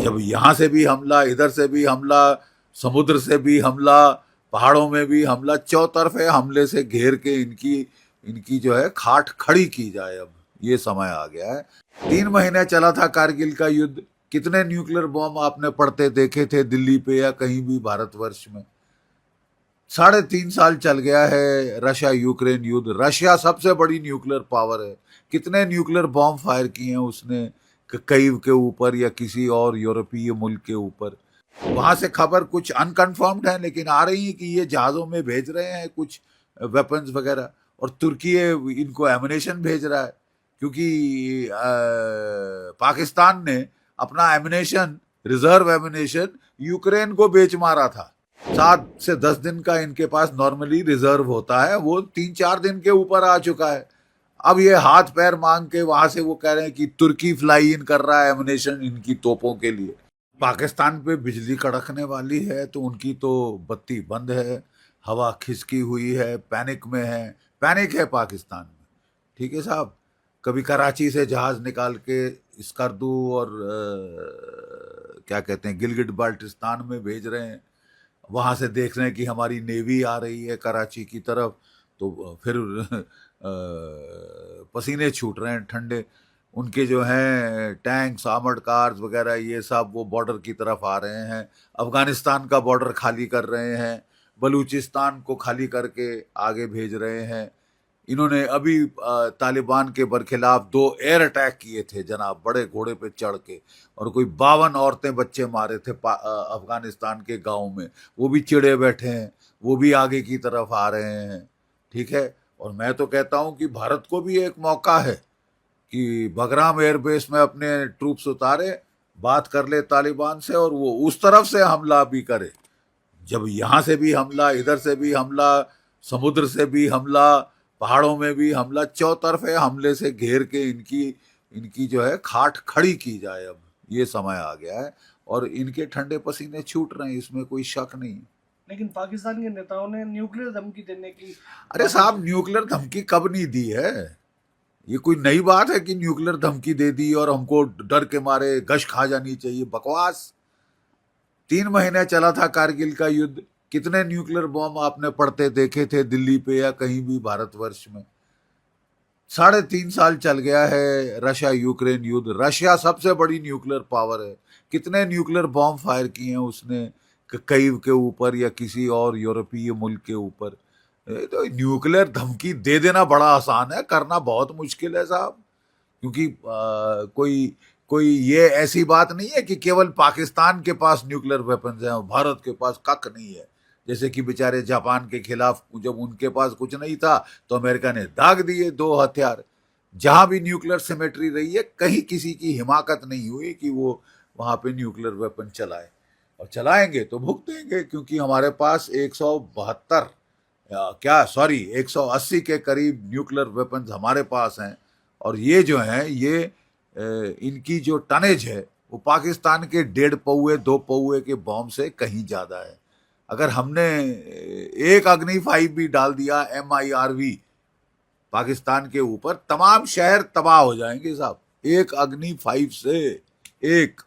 जब यहाँ से भी हमला, इधर से भी हमला, समुद्र से भी हमला, पहाड़ों में भी हमला, चौतरफे हमले से घेर के इनकी इनकी जो है खाट खड़ी की जाए। अब ये समय आ गया है। 3 महीने चला था कारगिल का युद्ध। कितने न्यूक्लियर बॉम्ब आपने पड़ते देखे थे दिल्ली पे या कहीं भी भारतवर्ष में? 3.5 साल चल गया है रशिया यूक्रेन युद्ध। रशिया सबसे बड़ी न्यूक्लियर पावर है। कितने न्यूक्लियर बॉम्ब फायर किए हैं उसने कईव के ऊपर या किसी और यूरोपीय मुल्क के ऊपर? वहां से खबर कुछ अनकन्फर्म्ड है, लेकिन आ रही है कि ये जहाजों में भेज रहे हैं कुछ वेपन्स वगैरह, और तुर्की इनको एमुनेशन भेज रहा है, क्योंकि पाकिस्तान ने अपना एमुनेशन, रिजर्व एमुनेशन यूक्रेन को बेच मारा था। 7 से 10 दिन का इनके पास नॉर्मली रिजर्व होता है, वो 3-4 दिन के ऊपर आ चुका है। अब ये हाथ पैर मांग के वहां से वो कह रहे हैं कि तुर्की फ्लाई इन कर रहा है एमुनेशन इनकी तोपों के लिए। पाकिस्तान पे बिजली कड़कने वाली है तो उनकी तो बत्ती बंद है, हवा खिसकी हुई है, पैनिक में है। पैनिक है पाकिस्तान में, ठीक है साहब। कभी कराची से जहाज निकाल के स्कर्दू और क्या कहते हैं गिलगिट बाल्टिस्तान में भेज रहे हैं। वहां से देख रहे हैं कि हमारी नेवी आ रही है कराची की तरफ, तो फिर पसीने छूट रहे हैं ठंडे। उनके जो हैं टैंक्स, आर्मर्ड कार्स वगैरह ये सब वो बॉर्डर की तरफ आ रहे हैं। अफगानिस्तान का बॉर्डर खाली कर रहे हैं, बलूचिस्तान को खाली करके आगे भेज रहे हैं। इन्होंने अभी तालिबान के बरखिलाफ 2 एयर अटैक किए थे जनाब, बड़े घोड़े पे चढ़ के, और कोई 52 औरतें बच्चे मारे थे अफगानिस्तान के गांव में। वो भी चिड़े बैठे हैं, वो भी आगे की तरफ आ रहे हैं, ठीक है। और मैं तो कहता हूं कि भारत को भी एक मौका है कि बगराम एयरबेस में अपने ट्रूप्स उतारे, बात कर ले तालिबान से, और वो उस तरफ से हमला भी करे। जब यहाँ से भी हमला, इधर से भी हमला, समुद्र से भी हमला, पहाड़ों में भी हमला, चौतरफे हमले से घेर के इनकी इनकी जो है खाट खड़ी की जाए। अब ये समय आ गया है और इनके ठंडे पसीने छूट रहे हैं, इसमें कोई शक नहीं। लेकिन पाकिस्तान के नेताओं ने न्यूक्लियर धमकी देने की अरे साहब, न्यूक्लियर धमकी कब नहीं दी है? ये कोई नई बात है कि न्यूक्लियर धमकी दे दी और हमको डर के मारे गश खा जानी चाहिए? बकवास। 3 महीने चला था कारगिल का युद्ध। कितने न्यूक्लियर बॉम्ब आपने पड़ते देखे थे दिल्ली पे या कहीं भी भारतवर्ष में? 3.5 साल चल गया है रशिया यूक्रेन युद्ध। रशिया सबसे बड़ी न्यूक्लियर पावर है। कितने न्यूक्लियर बॉम्ब फायर किए हैं उसने कईव के ऊपर या किसी और यूरोपीय मुल्क के ऊपर? तो न्यूक्लियर धमकी दे देना बड़ा आसान है, करना बहुत मुश्किल है साहब। क्योंकि कोई कोई ये ऐसी बात नहीं है कि केवल पाकिस्तान के पास न्यूक्लियर वेपन्स हैं और भारत के पास कख नहीं है। जैसे कि बेचारे जापान के खिलाफ जब उनके पास कुछ नहीं था तो अमेरिका ने दाग दिए 2 हथियार। जहां भी न्यूक्लियर सिमेट्री रही है, कहीं किसी की हिमाकत नहीं हुई कि वो वहां पे न्यूक्लियर वेपन चलाए, और चलाएंगे तो भुगतेंगे, क्योंकि हमारे पास 172 क्या सॉरी 180 के करीब न्यूक्लियर वेपन्स हमारे पास हैं। और ये जो हैं ये इनकी जो टनेज है वो पाकिस्तान के 1.5 पौए 2 पौए के बॉम्ब से कहीं ज्यादा है। अगर हमने एक अग्नि 5 भी डाल दिया MIRV पाकिस्तान के ऊपर, तमाम शहर तबाह हो जाएंगे साहब। एक अग्नि 5 से एक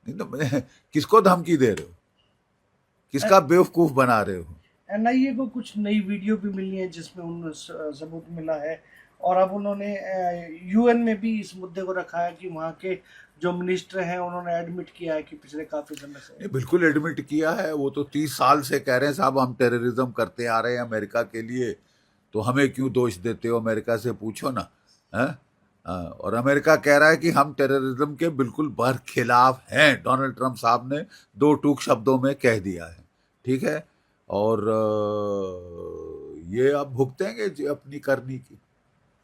नहीं तो किसको धमकी दे रहे हो? किसका बेवकूफ बना रहे हो? NIA को कुछ नई वीडियो भी मिली है जिसमें उन सबूत मिला है, और अब उन्होंने UN में भी इस मुद्दे को रखा है कि वहाँ के जो मिनिस्टर हैं उन्होंने एडमिट किया है कि पिछले काफी समय से। बिल्कुल एडमिट किया है। वो तो 30 साल से कह रहे हैं साहब हम टेररिज्म करते आ रहे हैं अमेरिका के लिए, तो हमें क्यों दोष देते हो? अमेरिका से पूछो ना। है और अमेरिका कह रहा है कि हम टेररिज्म के बिल्कुल बरखिलाफ हैं। डोनाल्ड ट्रंप साहब ने 2 टूक शब्दों में कह दिया है, ठीक है। और ये अब भुगतेंगे अपनी करनी की।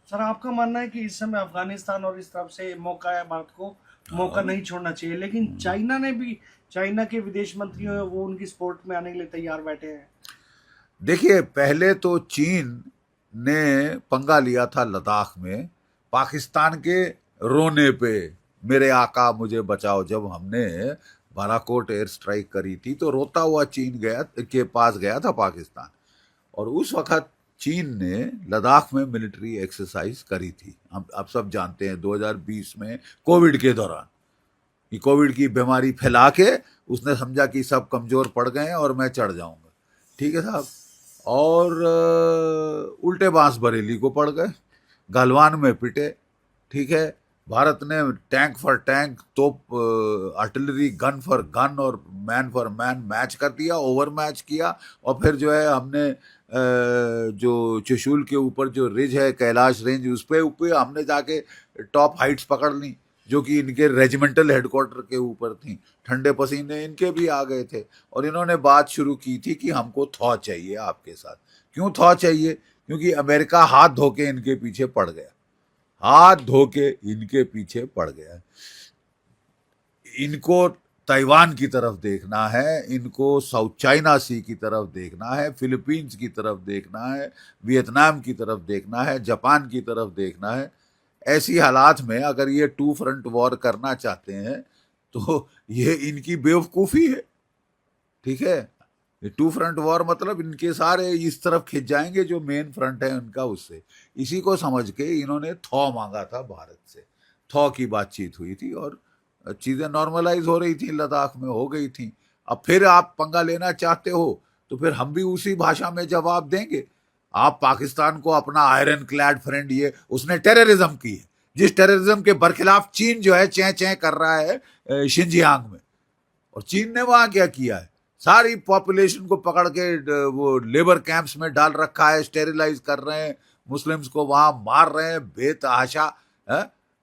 सर, आपका मानना है कि इस समय अफगानिस्तान और इस तरफ से मौका है, भारत को मौका नहीं छोड़ना चाहिए, लेकिन चाइना ने भी, चाइना के विदेश मंत्री हैं वो उनकी सपोर्ट में आने के लिए तैयार बैठे हैं। देखिए, पहले तो चीन ने पंगा लिया था लद्दाख में पाकिस्तान के रोने पे, मेरे आका मुझे बचाओ। जब हमने बालाकोट एयर स्ट्राइक करी थी तो रोता हुआ चीन के पास गया था पाकिस्तान, और उस वक्त चीन ने लद्दाख में मिलिट्री एक्सरसाइज करी थी। हम आप सब जानते हैं 2020 में कोविड के दौरान। कि कोविड की बीमारी फैला के उसने समझा कि सब कमज़ोर पड़ गए हैं और मैं चढ़ जाऊंगा। ठीक है साहब। और उल्टे बांस बरेली को पड़ गए, गलवान में पिटे। ठीक है। भारत ने टैंक फॉर टैंक, तोप, आर्टिलरी, गन फॉर गन और मैन फॉर मैन मैच कर दिया, ओवर मैच किया। और फिर जो है हमने जो त्रिशूल के ऊपर जो रिज है, कैलाश रेंज, उस पे ऊपर हमने जाके टॉप हाइट्स पकड़ ली, जो कि इनके रेजिमेंटल हेडक्वार्टर के ऊपर थी। ठंडे पसीने इनके भी आ गए थे और इन्होंने बात शुरू की थी कि हमको थॉ चाहिए आपके साथ। क्यों थॉ चाहिए? क्योंकि अमेरिका हाथ धो के इनके पीछे पड़ गया, हाथ धो के इनके पीछे पड़ गया। इनको ताइवान की तरफ देखना है, इनको साउथ चाइना सी की तरफ देखना है, फिलीपींस की तरफ देखना है, वियतनाम की तरफ देखना है, जापान की तरफ देखना है। ऐसी हालात में अगर ये टू फ्रंट वॉर करना चाहते हैं तो ये इनकी बेवकूफ़ी है। ठीक है। ये टू फ्रंट वॉर मतलब इनके सारे इस तरफ खिंच जाएंगे जो मेन फ्रंट है उनका, उससे। इसी को समझ के इन्होंने थॉ मांगा था भारत से। थॉ की बातचीत हुई थी और चीज़ें नॉर्मलाइज हो रही थी, लद्दाख में हो गई थी। अब फिर आप पंगा लेना चाहते हो तो फिर हम भी उसी भाषा में जवाब देंगे। आप पाकिस्तान को अपना आयरन क्लैड फ्रेंड, ये उसने टेररिज्म की है, जिस टेररिज्म के बरखिलाफ चीन जो है चैं चैं कर रहा है शिंजियांग में। और चीन ने वहां क्या किया है? सारी पॉपुलेशन को पकड़ के वो लेबर कैंप्स में डाल रखा है, स्टेरिलाइज कर रहे हैं, मुस्लिम्स को वहां मार रहे हैं बेतहाशा।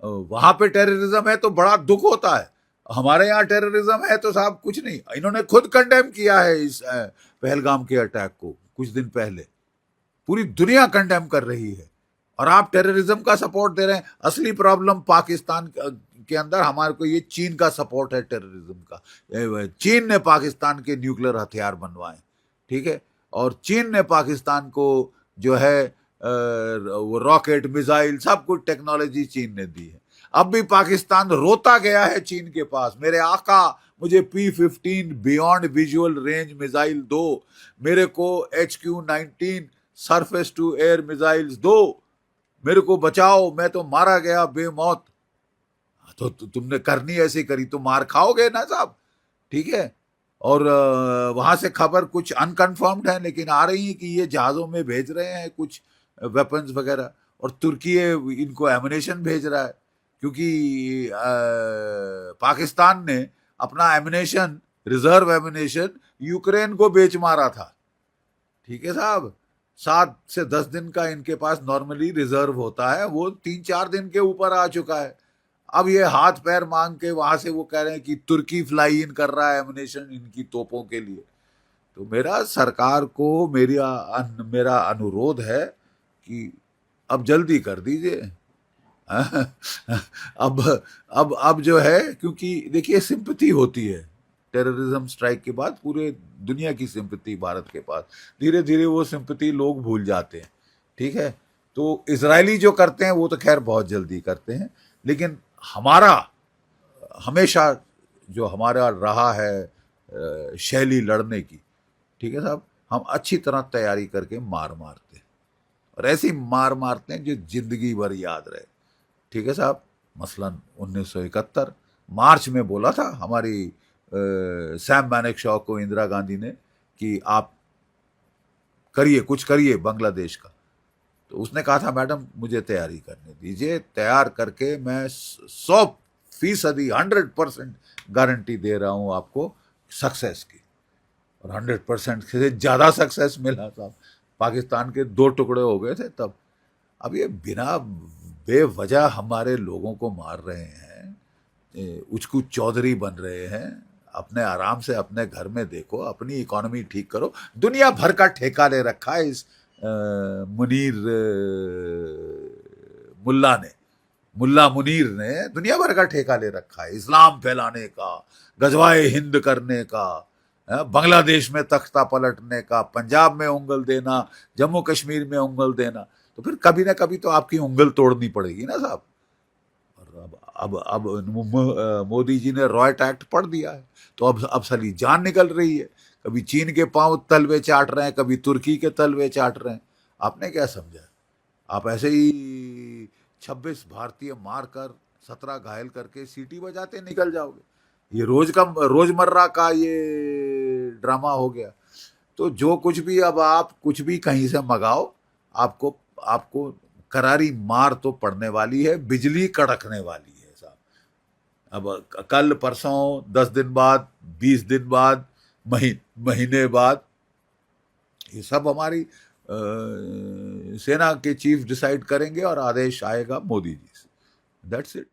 वहां पे टेररिज्म है तो बड़ा दुख होता है, हमारे यहाँ टेररिज्म है तो साहब कुछ नहीं। इन्होंने खुद कंडेम किया है इस पहलगाम के अटैक को कुछ दिन पहले। पूरी दुनिया कंडेम कर रही है और आप टेररिज्म का सपोर्ट दे रहे हैं। असली प्रॉब्लम पाकिस्तान के अंदर हमारे को ये चीन का सपोर्ट है टेररिज्म का। चीन ने पाकिस्तान के न्यूक्लियर हथियार बनवाए। ठीक है। और चीन ने पाकिस्तान को जो है वो रॉकेट, मिसाइल, सब कुछ टेक्नोलॉजी चीन ने दी है। अब भी पाकिस्तान रोता गया है चीन के पास, मेरे आका मुझे P-15 beyond visual range missile दो, मेरे को HQ-19 surface to air missiles दो, मेरे को बचाओ, मैं तो मारा गया बेमौत। तो तुमने करनी ऐसी करी तो मार खाओगे ना साहब। ठीक है। और वहां से खबर कुछ अनकन्फर्म्ड है लेकिन आ रही है कि ये जहाजों में भेज रहे हैं कुछ वेपन्स वगैरह, और तुर्की इनको एमुनेशन भेज रहा है, क्योंकि पाकिस्तान ने अपना एमुनेशन, रिजर्व एमुनेशन यूक्रेन को बेच मारा था। ठीक है साहब। 7 से 10 दिन का इनके पास नॉर्मली रिजर्व होता है, वो 3-4 दिन के ऊपर आ चुका है। अब ये हाथ पैर मांग के वहां से वो कह रहे हैं कि तुर्की फ्लाई इन कर रहा है एमुनेशन इनकी तोपों के लिए। तो मेरा सरकार को मेरा अनुरोध है कि अब जल्दी कर दीजिए। अब जो है, क्योंकि देखिए सिंपैथी होती है टेररिज्म स्ट्राइक के बाद, पूरे दुनिया की सिंपैथी भारत के पास, धीरे धीरे वो सिंपैथी लोग भूल जाते हैं। ठीक है। तो इजरायली जो करते हैं वो तो खैर बहुत जल्दी करते हैं, लेकिन हमारा हमेशा जो हमारा रहा है शैली लड़ने की, ठीक है साहब, हम अच्छी तरह तैयारी करके मार मारते हैं और ऐसी मार मारते हैं जो जिंदगी भर याद रहे। ठीक है साहब। मसलन 1971 मार्च में बोला था हमारी सैम मैनेकशॉ को इंदिरा गांधी ने कि आप करिए, कुछ करिए बांग्लादेश का। तो उसने कहा था मैडम मुझे तैयारी करने दीजिए, तैयार करके मैं 100% 100% गारंटी दे रहा हूं आपको सक्सेस की। और 100% से ज़्यादा सक्सेस मिला साहब। पाकिस्तान के 2 टुकड़े हो गए थे तब। अब ये बिना बेवजह हमारे लोगों को मार रहे हैं, उचकू चौधरी बन रहे हैं। अपने आराम से अपने घर में देखो, अपनी इकोनॉमी ठीक करो। दुनिया भर का ठेका ले रखा है इस मुनीर मुल्ला मुनीर ने दुनिया भर का ठेका ले रखा है, इस्लाम फैलाने का, गजवाए हिंद करने का, बांग्लादेश में तख्ता पलटने का, पंजाब में उंगल देना, जम्मू कश्मीर में उंगल देना। तो फिर कभी ना कभी तो आपकी उंगल तोड़नी पड़ेगी ना साहब। और अब मोदी जी ने रॉयट एक्ट पढ़ दिया है, तो अब साली जान निकल रही है। कभी चीन के पांव तलवे चाट रहे हैं, कभी तुर्की के तलवे चाट रहे हैं। आपने क्या समझा? आप ऐसे ही 26 भारतीय मारकर 17 घायल करके सीटी बजाते निकल जाओगे? ये रोजमर्रा का ये ड्रामा हो गया। तो जो कुछ भी, अब आप कुछ भी कहीं से मंगाओ, आपको आपको करारी मार तो पड़ने वाली है, बिजली कड़कने वाली है साहब। अब कल परसों, 10 दिन बाद, 20 दिन बाद, महीने बाद, ये सब हमारी सेना के चीफ डिसाइड करेंगे और आदेश आएगा मोदी जी से। That's it.